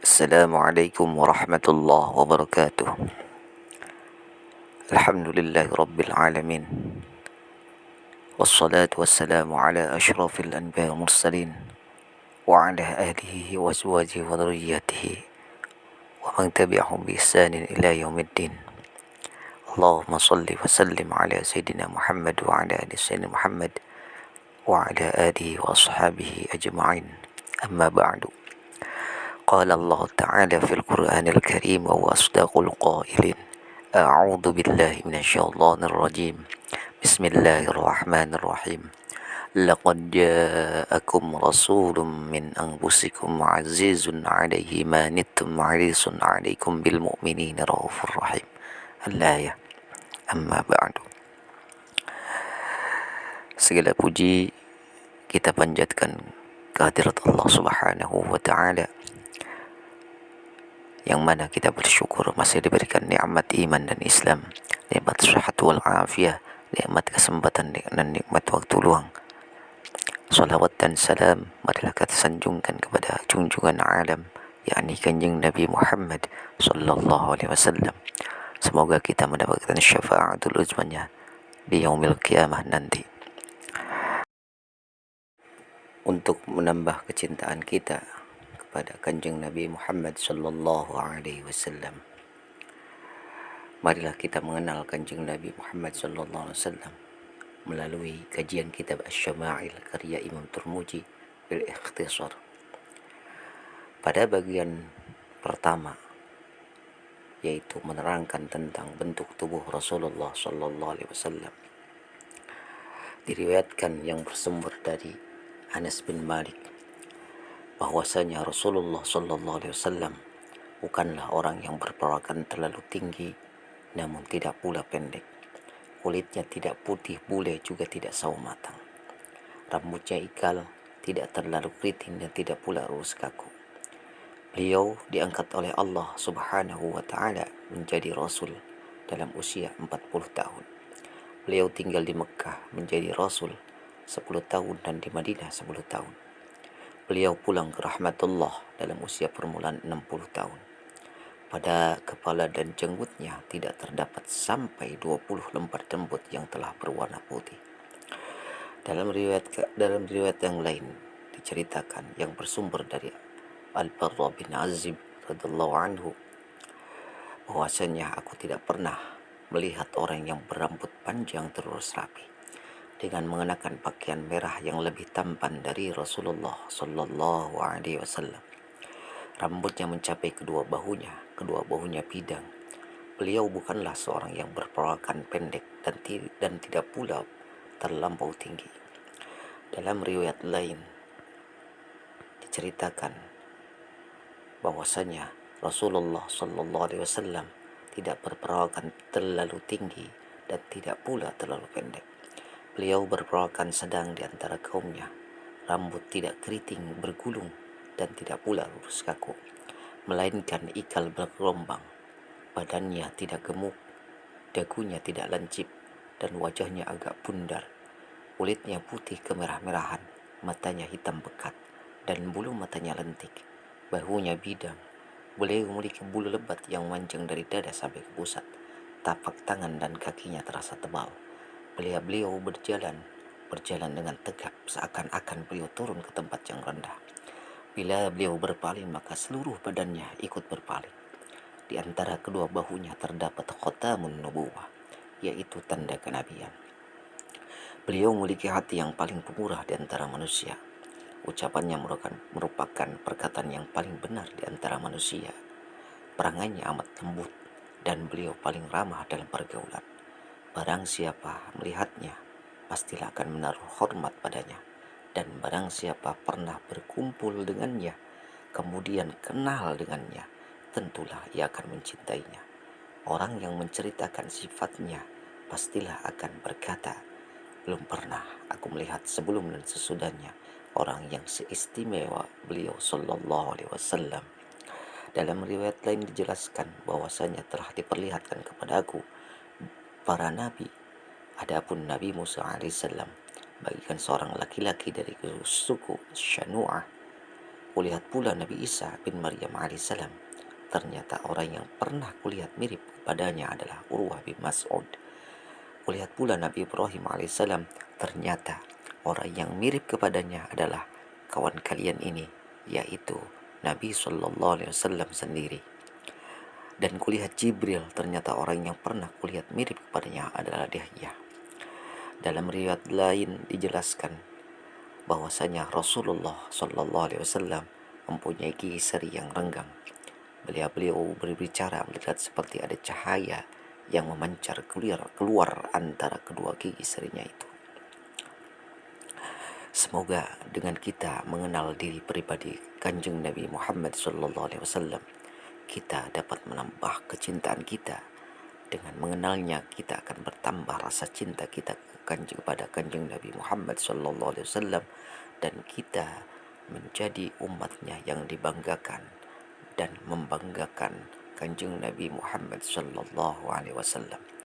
Assalamualaikum warahmatullahi wabarakatuh. Alhamdulillahi rabbil alamin. Wassalatu wassalamu ala ashrafil anbiya wal mursalin wa ala alihi wa azwajihi wa dhurriyyatihi wa man tabi'ahum bi ihsanin ila yaumiddin. Allahumma salli wa sallim ala sayyidina Muhammad wa ala ali sayyidina Muhammad wa ala alihi wa ashabihi ajma'in. Amma ba'du. قال الله تعالى في القرآن الكريم وهو أصدق القائلين أعوذ بالله من الشيطان الرجيم بسم الله الرحمن الرحيم لقد جاءكم رسول من أنفسكم عزيز عليه ما عنتم حريص عليكم بالمؤمنين رؤوف رحيم الآية. أما بعد. Segala puji kita panjatkan kehadirat Allah Subhanahu wa Ta'ala, yang mana kita bersyukur masih diberikan nikmat iman dan Islam, nikmat sehat wal afiyah, nikmat kesempatan dan nikmat waktu luang. Salawat dan salam marilah kita sanjungkan kepada junjungan alam, yakni kanjeng Nabi Muhammad sallallahu alaihi wasallam. Semoga kita mendapatkan syafaatul uzmanya di yaumil qiyamah nanti. Untuk menambah kecintaan kita pada kanjeng Nabi Muhammad sallallahu alaihi wasallam, marilah kita mengenal kanjeng Nabi Muhammad sallallahu alaihi wasallam melalui kajian kitab Asy-Syama'il karya Imam Tirmidzi bil ikhtisar. Pada bagian pertama, yaitu menerangkan tentang bentuk tubuh Rasulullah sallallahu alaihi wasallam, diriwayatkan yang bersumber dari Anas bin Malik bahwasanya Rasulullah sallallahu alaihi wasallam bukanlah orang yang berperawakan terlalu tinggi, namun tidak pula pendek. Kulitnya tidak putih bule, juga tidak sawo matang. Rambutnya ikal, tidak terlalu keriting dan tidak pula lurus kaku. Beliau diangkat oleh Allah Subhanahu wa Ta'ala menjadi Rasul dalam usia 40 tahun. Beliau tinggal di Mekah menjadi Rasul 10 tahun dan di Madinah 10 tahun. Beliau pulang ke rahmatullah dalam usia permulaan 60 tahun. Pada kepala dan jenggotnya tidak terdapat sampai 20 lembar jembut yang telah berwarna putih. Dalam riwayat yang lain diceritakan yang bersumber dari Al-Barra bin Azib radhiyallahu anhu bahwasanya aku tidak pernah melihat orang yang berambut panjang terus rapi dengan mengenakan pakaian merah yang lebih tampan dari Rasulullah sallallahu alaihi wasallam. Rambutnya mencapai kedua bahunya bidang. Beliau bukanlah seorang yang berperawakan pendek dan tidak pula terlampau tinggi. Dalam riwayat lain diceritakan bahwasanya Rasulullah sallallahu alaihi wasallam tidak berperawakan terlalu tinggi dan tidak pula terlalu pendek. Beliau berperawakan sedang di antara kaumnya. Rambut tidak keriting bergulung dan tidak pula lurus kaku, melainkan ikal bergelombang. Badannya tidak gemuk, dagunya tidak lancip, dan wajahnya agak bundar. Kulitnya putih kemerah-merahan, matanya hitam pekat, dan bulu matanya lentik. Bahunya bidang. Beliau memiliki bulu lebat yang memanjang dari dada sampai ke pusat. Tapak tangan dan kakinya terasa tebal. Beliau berjalan dengan tegap, seakan-akan beliau turun ke tempat yang rendah. Bila beliau berpaling, maka seluruh badannya ikut berpaling. Di antara kedua bahunya terdapat khatamun nubuwah, yaitu tanda kenabian. Beliau memiliki hati yang paling pemurah di antara manusia. Ucapannya merupakan perkataan yang paling benar di antara manusia. Perangainya amat lembut, dan beliau paling ramah dalam pergaulan. Barang siapa melihatnya, pastilah akan menaruh hormat padanya. Dan barang siapa pernah berkumpul dengannya, kemudian kenal dengannya, tentulah ia akan mencintainya. Orang yang menceritakan sifatnya, pastilah akan berkata, belum pernah aku melihat sebelum dan sesudahnya orang yang seistimewa beliau sallallahu alaihi wasallam. Dalam riwayat lain dijelaskan bahwasanya telah diperlihatkan kepada aku para nabi. Adapun Nabi Musa alaihissalam bagikan seorang laki-laki dari suku Syanu'ah Kulihat pula Nabi Isa bin Maryam alaihissalam. Ternyata orang yang pernah kulihat mirip kepadanya adalah Urwah bin Mas'ud. Kulihat pula Nabi Ibrahim alaihissalam. Ternyata orang yang mirip kepadanya adalah kawan kalian ini, yaitu Nabi Shallallahu Alaihi Wasallam sendiri. Dan kulihat Jibril, ternyata orang yang pernah kulihat mirip kepadanya adalah Dihya. Dalam riwayat lain dijelaskan bahwasanya Rasulullah Shallallahu Alaihi Wasallam mempunyai gigi seri yang renggang. Beliau berbicara melihat seperti ada cahaya yang memancar keluar antara kedua gigi serinya itu. Semoga dengan kita mengenal diri pribadi Kanjeng Nabi Muhammad SAW, kita dapat menambah kecintaan kita. Dengan mengenalnya, kita akan bertambah rasa cinta kita kepada Kanjeng Nabi Muhammad SAW, dan kita menjadi umatnya yang dibanggakan dan membanggakan Kanjeng Nabi Muhammad SAW.